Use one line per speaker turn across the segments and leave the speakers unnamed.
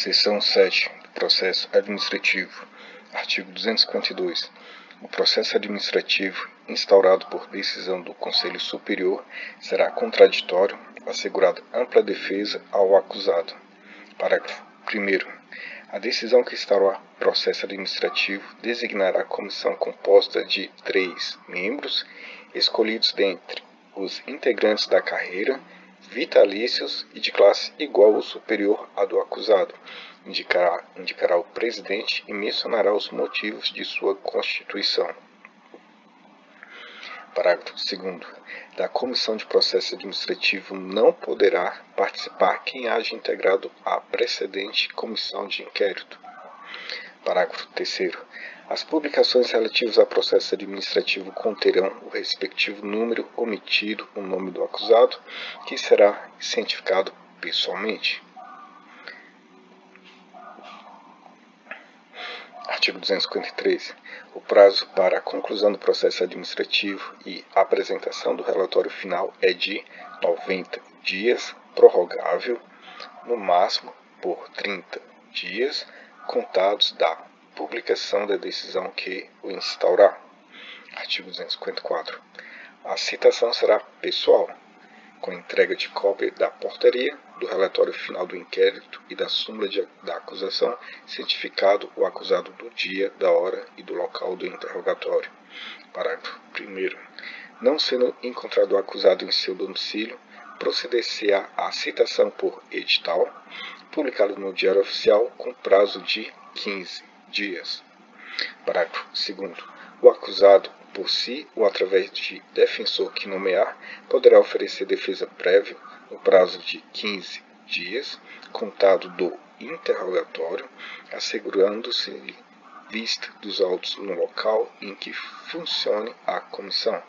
Seção 7 do Processo Administrativo. Artigo 252. O processo administrativo instaurado por decisão do Conselho Superior será contraditório, assegurada ampla defesa ao acusado. Parágrafo 1º. A decisão que instaurará processo administrativo designará comissão composta de 3 membros, escolhidos dentre os integrantes da carreira, vitalícios e de classe igual ou superior à do acusado. Indicará o presidente e mencionará os motivos de sua constituição. Parágrafo 2º. Da comissão de processo administrativo não poderá participar quem haja integrado a precedente comissão de inquérito. Parágrafo 3º. As publicações relativas a processo administrativo conterão o respectivo número omitido o nome do acusado, que será cientificado pessoalmente. Artigo 253. O prazo para a conclusão do processo administrativo e apresentação do relatório final é de 90 dias, prorrogável, no máximo por 30 dias, contados da publicação da decisão que o instaurar. Artigo 254. A citação será pessoal, com entrega de cópia da portaria, do relatório final do inquérito e da súmula da acusação, cientificado o acusado do dia, da hora e do local do interrogatório. Parágrafo 1º. Não sendo encontrado o acusado em seu domicílio, proceder-se-á à citação por edital, publicado no Diário Oficial com prazo de 15 dias. Parágrafo 2º. O acusado, por si ou através de defensor que nomear, poderá oferecer defesa prévia no prazo de 15 dias, contado do interrogatório, assegurando-se vista dos autos no local em que funcione a comissão.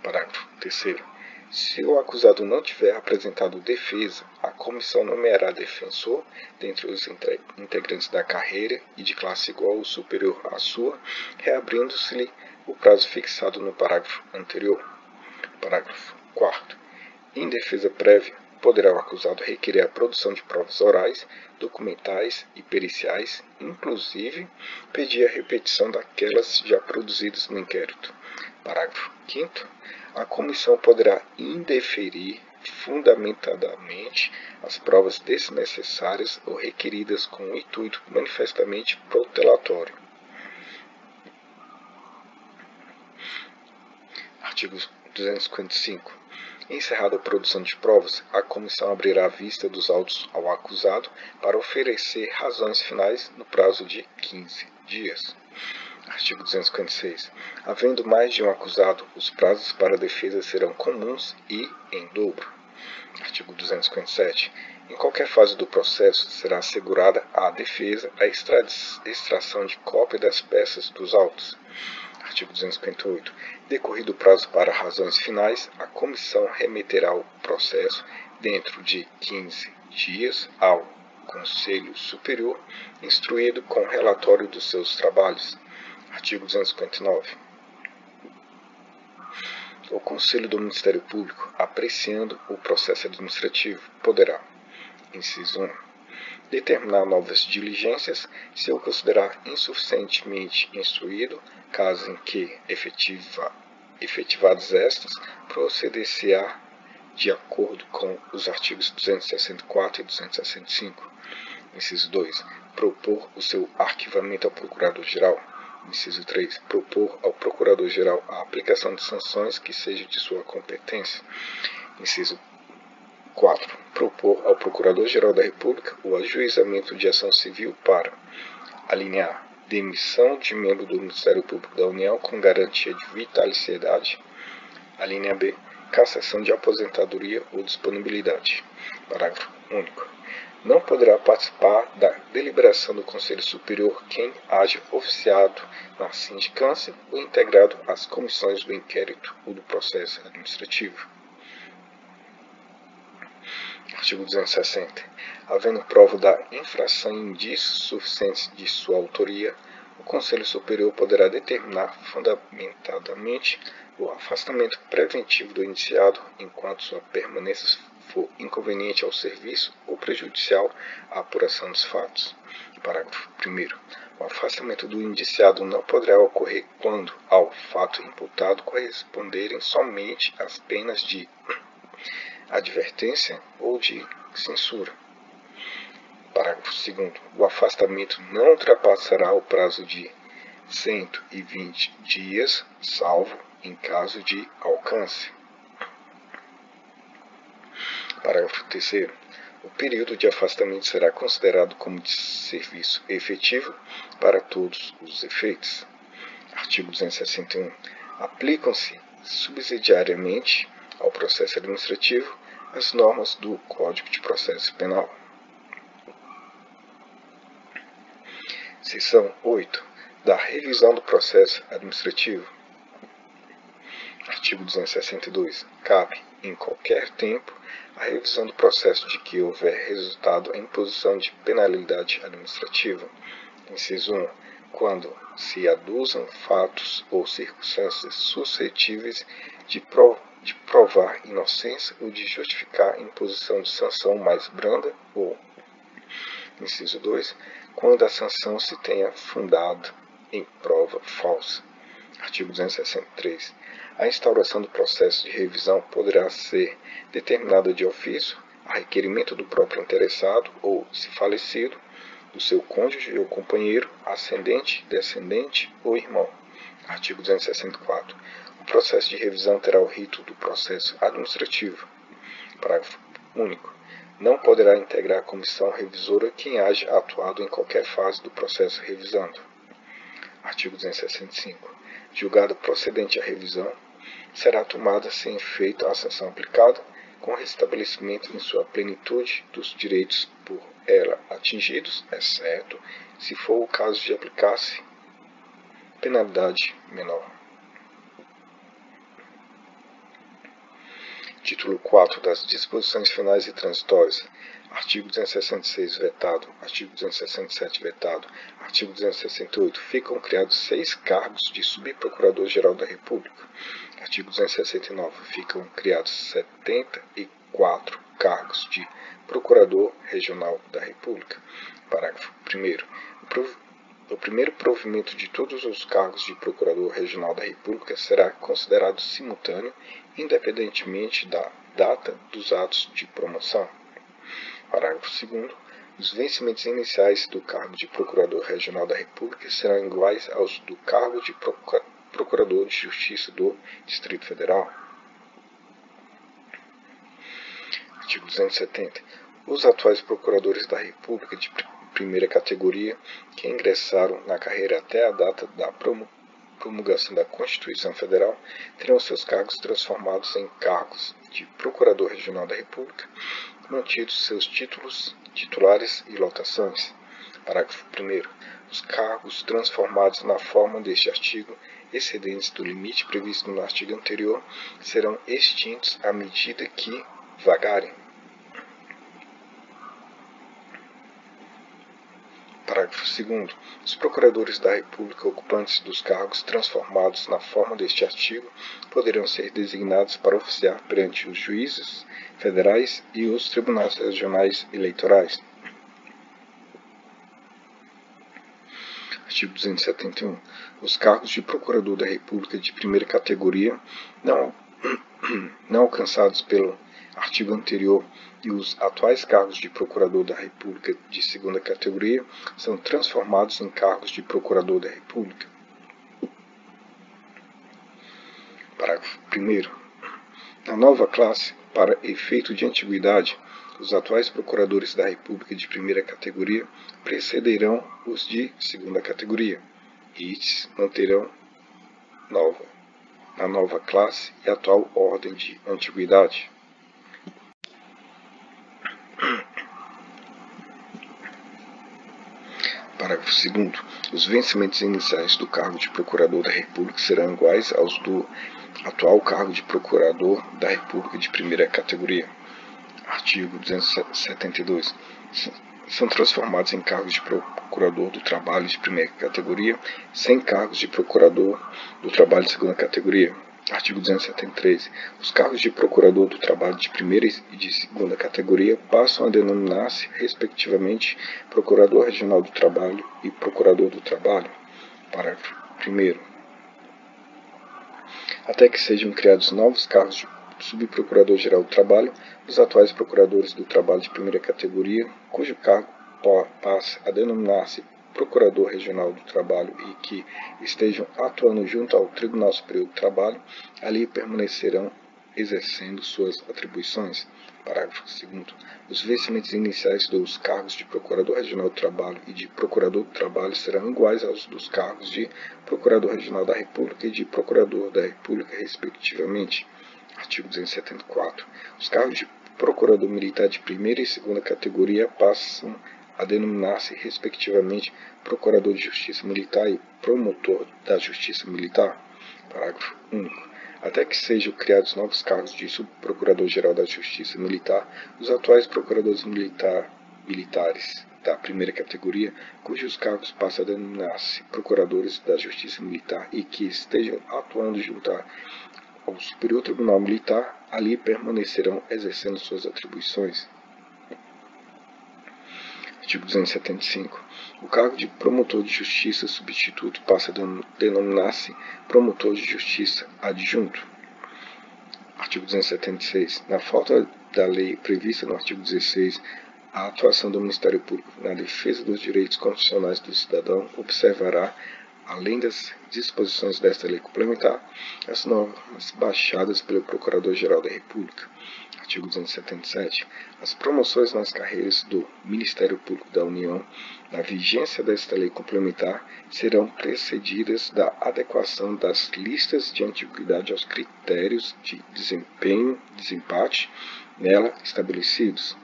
Parágrafo 3º. Se o acusado não tiver apresentado defesa, a comissão nomeará defensor dentre os integrantes da carreira e de classe igual ou superior à sua, reabrindo-se-lhe o prazo fixado no parágrafo anterior. Parágrafo 4º. Em defesa prévia, poderá o acusado requerer a produção de provas orais, documentais e periciais, inclusive pedir a repetição daquelas já produzidas no inquérito. Parágrafo 5º. A comissão poderá indeferir fundamentadamente as provas desnecessárias ou requeridas com o intuito manifestamente protelatório. Artigo 255. Encerrada a produção de provas, a comissão abrirá a vista dos autos ao acusado para oferecer razões finais no prazo de 15 dias. Artigo 256. Havendo mais de um acusado, os prazos para a defesa serão comuns e em dobro. Artigo 257. Em qualquer fase do processo, será assegurada à defesa a extração de cópia das peças dos autos. Artigo 258. Decorrido o prazo para razões finais, a comissão remeterá o processo dentro de 15 dias ao Conselho Superior, instruído com relatório dos seus trabalhos. Artigo 259. O Conselho do Ministério Público, apreciando o processo administrativo, poderá: inciso 1. Determinar novas diligências, se o considerar insuficientemente instruído, caso em que, efetivadas estas, proceder-se-á de acordo com os artigos 264 e 265. Inciso 2. Propor o seu arquivamento ao Procurador-Geral. Inciso 3. Propor ao Procurador-Geral a aplicação de sanções que sejam de sua competência. Inciso 4. Propor ao Procurador-Geral da República o ajuizamento de ação civil para: alínea A. Demissão de membro do Ministério Público da União com garantia de vitaliciedade. Alínea B. Cassação de aposentadoria ou disponibilidade. Parágrafo único. Não poderá participar da deliberação do Conselho Superior quem haja oficiado na sindicância ou integrado às comissões do inquérito ou do processo administrativo. Artigo 260. Havendo prova da infração e indícios suficientes de sua autoria, o Conselho Superior poderá determinar fundamentadamente o afastamento preventivo do indiciado enquanto sua permanência for inconveniente ao serviço ou prejudicial à apuração dos fatos. Parágrafo 1º. O afastamento do indiciado não poderá ocorrer quando ao fato imputado corresponderem somente as penas de advertência ou de censura. Parágrafo 2º. O afastamento não ultrapassará o prazo de 120 dias, salvo em caso de alcance. Parágrafo 3º. O período de afastamento será considerado como de serviço efetivo para todos os efeitos. Artigo 261. Aplicam-se subsidiariamente ao processo administrativo as normas do Código de Processo Penal. Seção 8. Da revisão do processo administrativo. Artigo 262. Cabe, em qualquer tempo, a revisão do processo de que houver resultado a imposição de penalidade administrativa. Inciso 1. Quando se aduzam fatos ou circunstâncias suscetíveis de provar inocência ou de justificar a imposição de sanção mais branda ou, inciso 2, quando a sanção se tenha fundado em prova falsa. Artigo 263. A instauração do processo de revisão poderá ser determinada de ofício, a requerimento do próprio interessado ou, se falecido, do seu cônjuge ou companheiro, ascendente, descendente ou irmão. Artigo 264. O processo de revisão terá o rito do processo administrativo. Parágrafo único. Não poderá integrar a comissão revisora quem haja atuado em qualquer fase do processo revisando. Artigo 265. Julgado procedente a revisão, será tomada sem efeito a sanção aplicada, com restabelecimento em sua plenitude dos direitos por ela atingidos, exceto se for o caso de aplicar-se penalidade menor. Título 4 das disposições finais e transitórias. Artigo 266 vetado. Artigo 267 vetado. Artigo 268. Ficam criados 6 cargos de subprocurador-geral da República. Artigo 269. Ficam criados 74 cargos de procurador regional da República. Parágrafo 1º. O primeiro provimento de todos os cargos de Procurador Regional da República será considerado simultâneo, independentemente da data dos atos de promoção. Parágrafo 2º. Os vencimentos iniciais do cargo de Procurador Regional da República serão iguais aos do cargo de Procurador de Justiça do Distrito Federal. Artigo 270. Os atuais Procuradores da República de primeira categoria que ingressaram na carreira até a data da promulgação da Constituição Federal terão seus cargos transformados em cargos de Procurador Regional da República, mantidos seus títulos, titulares e lotações. Parágrafo 1º. Os cargos transformados na forma deste artigo, excedentes do limite previsto no artigo anterior, serão extintos à medida que vagarem. Parágrafo 2º. Os procuradores da República ocupantes dos cargos transformados na forma deste artigo poderão ser designados para oficiar perante os juízes federais e os tribunais regionais eleitorais. Artigo 271. Os cargos de Procurador da República de primeira categoria não alcançados pelo artigo anterior e os atuais cargos de Procurador da República de segunda categoria são transformados em cargos de Procurador da República. Parágrafo 1º. Na nova classe, para efeito de antiguidade, os atuais Procuradores da República de primeira categoria precederão os de segunda categoria, e estes manterão na nova classe e atual ordem de antiguidade. Parágrafo 2º. Os vencimentos iniciais do cargo de Procurador da República serão iguais aos do atual cargo de Procurador da República de primeira categoria. Artigo 272. São transformados em cargos de Procurador do Trabalho de primeira categoria, sem cargos de Procurador do Trabalho de segunda categoria. Artigo 273. Os cargos de Procurador do Trabalho de primeira e de segunda categoria passam a denominar-se, respectivamente, Procurador Regional do Trabalho e Procurador do Trabalho. Parágrafo 1º. Até que sejam criados novos cargos de Subprocurador-Geral do Trabalho, os atuais Procuradores do Trabalho de primeira categoria, cujo cargo passe a denominar-se Procurador Regional do Trabalho e que estejam atuando junto ao Tribunal Superior do Trabalho, ali permanecerão exercendo suas atribuições. Parágrafo 2º. Os vencimentos iniciais dos cargos de Procurador Regional do Trabalho e de Procurador do Trabalho serão iguais aos dos cargos de Procurador Regional da República e de Procurador da República, respectivamente. Artigo 274. Os cargos de Procurador Militar de primeira e segunda categoria passam a denominar-se, respectivamente, Procurador de Justiça Militar e Promotor da Justiça Militar. Parágrafo único. Até que sejam criados novos cargos de Subprocurador-Geral da Justiça Militar, os atuais Procuradores Militares da primeira categoria, cujos cargos passam a denominar-se Procuradores da Justiça Militar e que estejam atuando junto ao Superior Tribunal Militar, ali permanecerão exercendo suas atribuições. Artigo 275. O cargo de Promotor de Justiça Substituto passa a denominar-se Promotor de Justiça Adjunto. Artigo 276. Na falta da lei prevista no artigo 16, a atuação do Ministério Público na defesa dos direitos constitucionais do cidadão observará, além das disposições desta lei complementar, as normas baixadas pelo Procurador-Geral da República. Artigo 277. As promoções nas carreiras do Ministério Público da União, na vigência desta lei complementar, serão precedidas da adequação das listas de antiguidade aos critérios de desempate nela estabelecidos.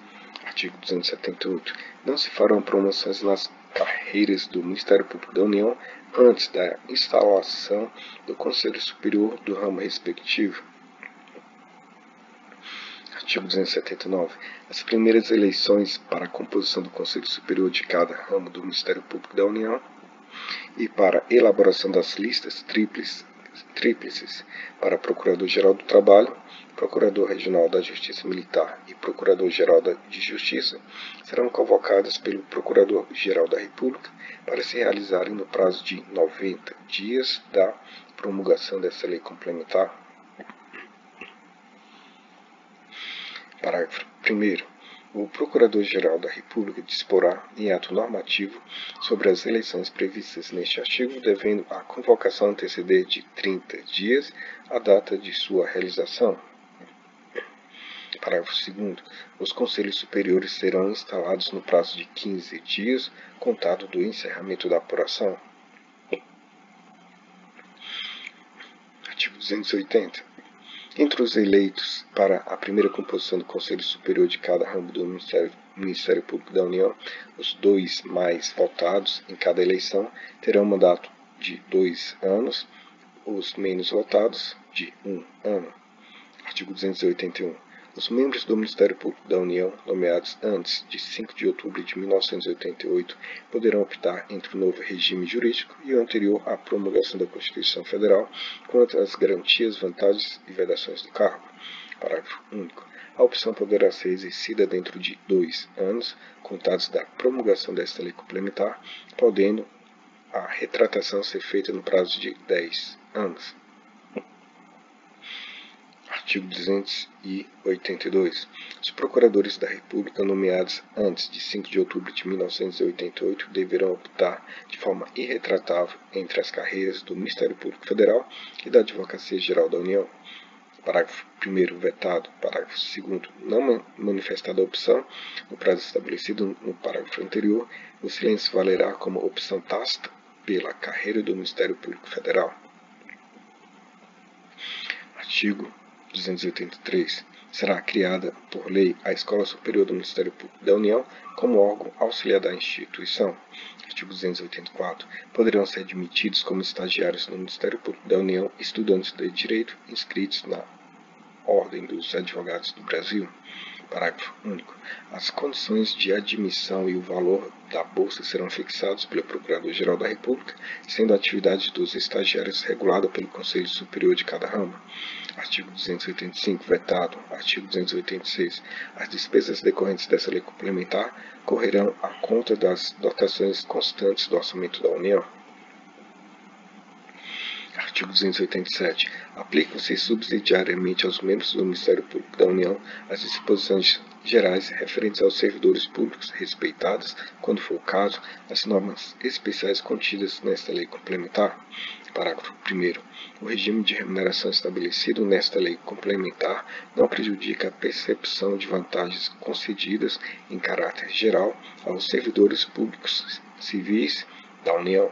Artigo 278. Não se farão promoções nas carreiras do Ministério Público da União antes da instalação do Conselho Superior do ramo respectivo. Artigo 279. As primeiras eleições para a composição do Conselho Superior de cada ramo do Ministério Público da União e para a elaboração das listas tríplices para Procurador-Geral do Trabalho, Procurador Regional da Justiça Militar e Procurador-Geral de Justiça serão convocadas pelo Procurador-Geral da República para se realizarem no prazo de 90 dias da promulgação dessa lei complementar. Parágrafo 1º. O Procurador-Geral da República disporá em ato normativo sobre as eleições previstas neste artigo, devendo a convocação anteceder de 30 dias a data de sua realização. Parágrafo 2º. Os Conselhos Superiores serão instalados no prazo de 15 dias, contado do encerramento da apuração. Artigo 280. Entre os eleitos para a primeira composição do Conselho Superior de cada ramo do Ministério Público da União, os 2 mais votados em cada eleição terão mandato de 2 anos, os menos votados de 1 ano. Artigo 281. Os membros do Ministério Público da União, nomeados antes de 5 de outubro de 1988, poderão optar entre o novo regime jurídico e o anterior à promulgação da Constituição Federal quanto às garantias, vantagens e vedações do cargo. Parágrafo único. A opção poderá ser exercida dentro de 2 anos, contados da promulgação desta lei complementar, podendo a retratação ser feita no prazo de 10 anos. Artigo 282. Os procuradores da República nomeados antes de 5 de outubro de 1988 deverão optar de forma irretratável entre as carreiras do Ministério Público Federal e da Advocacia Geral da União. Parágrafo 1º vetado. Parágrafo 2º não manifestada a opção no prazo estabelecido no parágrafo anterior, o silêncio valerá como opção tácita pela carreira do Ministério Público Federal. Artigo 283. Será criada, por lei, a Escola Superior do Ministério Público da União como órgão auxiliar da instituição. Artigo 284. Poderão ser admitidos como estagiários no Ministério Público da União estudantes de Direito inscritos na Ordem dos Advogados do Brasil. Parágrafo único. As condições de admissão e o valor da bolsa serão fixados pelo Procurador-Geral da República, sendo a atividade dos estagiários regulada pelo Conselho Superior de cada ramo. Artigo 285, vetado. Artigo 286. As despesas decorrentes dessa lei complementar correrão à conta das dotações constantes do orçamento da União. Artigo 287. Aplicam-se subsidiariamente aos membros do Ministério Público da União as disposições gerais referentes aos servidores públicos, respeitadas, quando for o caso, as normas especiais contidas nesta lei complementar. Parágrafo 1º. O regime de remuneração estabelecido nesta lei complementar não prejudica a percepção de vantagens concedidas em caráter geral aos servidores públicos civis da União.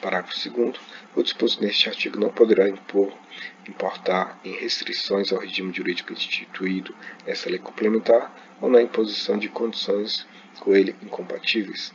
Parágrafo 2º. O disposto neste artigo não poderá importar em restrições ao regime jurídico instituído nessa lei complementar ou na imposição de condições com ele incompatíveis.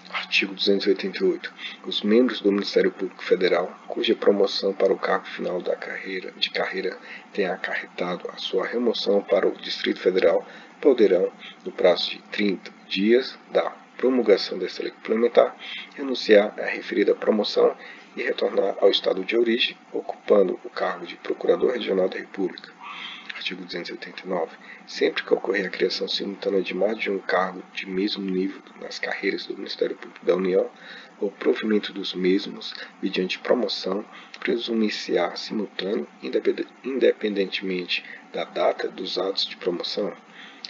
Artigo 288. Os membros do Ministério Público Federal, cuja promoção para o cargo final de carreira tenha acarretado a sua remoção para o Distrito Federal, poderão, no prazo de 30 dias da promulgação desta lei complementar, renunciar à referida promoção e retornar ao estado de origem, ocupando o cargo de Procurador Regional da República. Artigo 289. Sempre que ocorrer a criação simultânea de mais de um cargo de mesmo nível nas carreiras do Ministério Público da União, ou provimento dos mesmos, mediante promoção, presume-se-á simultâneo, independentemente da data dos atos de promoção.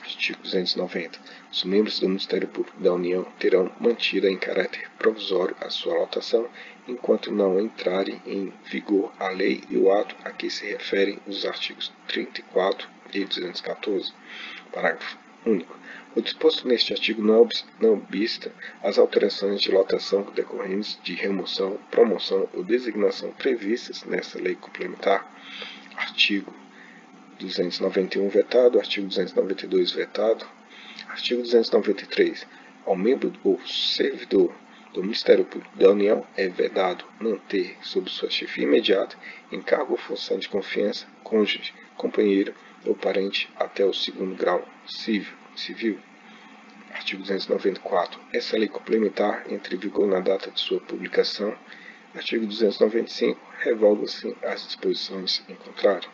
Artigo 290. Os membros do Ministério Público da União terão mantida em caráter provisório a sua lotação, enquanto não entrarem em vigor a lei e o ato a que se referem os artigos 34 e 214. Parágrafo único. O disposto neste artigo não obsta as alterações de lotação decorrentes de remoção, promoção ou designação previstas nesta lei complementar. Artigo 291 vetado, artigo 292 vetado, artigo 293. Ao membro ou servidor do Ministério Público da União é vedado manter sob sua chefia imediata, encargo ou função de confiança, cônjuge, companheiro ou parente até o 2º grau civil. Artigo 294. Essa lei complementar entra em vigor na data de sua publicação. Artigo 295. Revoga-se as disposições em contrário.